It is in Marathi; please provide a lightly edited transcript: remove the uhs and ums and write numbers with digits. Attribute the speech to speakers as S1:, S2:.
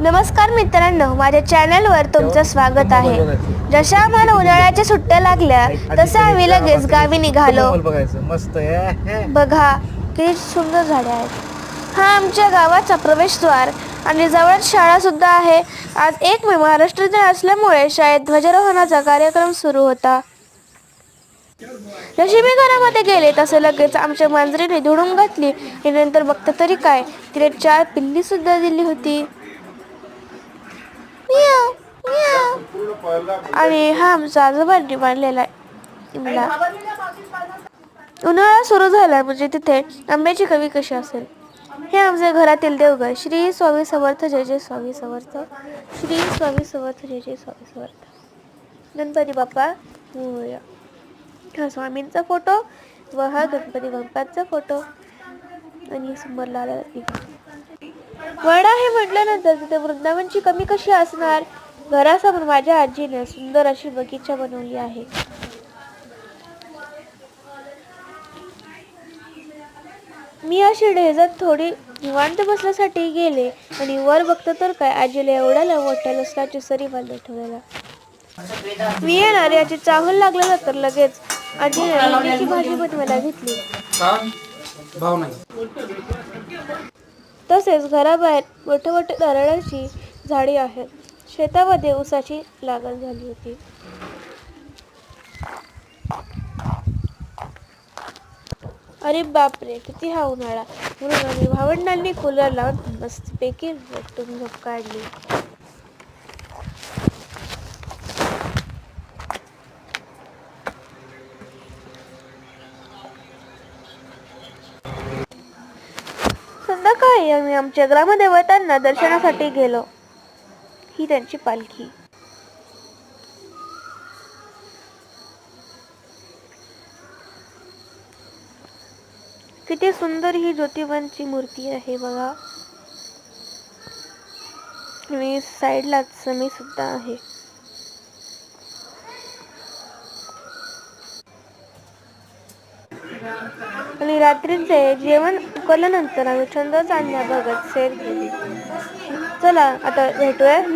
S1: नमस्कार मित्रांनो, माझ्या चॅनलवर तुमचं स्वागत आहे. जशा आम्हाला उन्हाळ्याच्या सुट्ट्या लागल्या तसं आम्ही लगेच गावी निघालो.
S2: मस्त
S1: बघा किती सुंदर झाडे आहेत. हा आमच्या गावाचा प्रवेशद्वार आणि जवळच शाळा सुद्धा आहे. आज 1 मे महाराष्ट्र दिन असल्यामुळे शाळेत ध्वजारोहणाचा कार्यक्रम सुरू होता. जशी मी घरामध्ये गेले तसे लगेच आमच्या मांजरीने धुडून घातली आणि नंतर बघता तरी काय, तिने 4 पिल्ली सुद्धा दिली होती. आणि हा आमचा आजोबांनी बांधलेला इमला. उन्हाळा सुरू झाला म्हणजे तिथे आंब्याची कवी कशी असेल. हे आमच्या घरातील देवघर. श्री स्वामी समर्थ, जय जय स्वामी समर्थ. श्री स्वामी समर्थ, जय जय स्वामी समर्थ. गणपती बाप्पा मोरया. हा स्वामींचा फोटो व हा गणपती बाप्पांचा फोटो आणि समोर लाल वडा हे म्हटल्यानंतर तिथे वृंदावनची कमी कशी असणार. घरासमोर माझ्या आजीने सुंदर अशी बगीचा बनवली आहे. मी अशी ढेजात थोडी निवांत बसण्यासाठी गेले आणि वर बघतो तर काय, आजीला एवढ्या मोठ्या लसणाची सरी बांधून ठेवलेला. मी येणार याची चाहूल लागलेला तर लगेच आजीने भेंडीची भाजी बनवायला घेतली. तसेच घराबाहेर मोठे मोठे नारळाची झाडी आहेत. शेतामध्ये ऊसाची लागण झाली होती. अरे बापरे, किती हा उन्हाळा. म्हणून आम्ही भावंडांनी कूलर लावून मस्तपैकी झोप काढली. संध्याकाळी आम्ही आमच्या ग्रामदेवतांना दर्शनासाठी गेलो. ही त्यांची पालखी. किती सुंदर ही ज्योतिबांची मूर्ती आहे बघा. आणि साईडला समी सुद्धा आहे. आणि रात्रीचे जेवण उकळल्यानंतर आम्ही छंद चांदण्या बघत सैर केली. चला आता भेटूया नेक्स्ट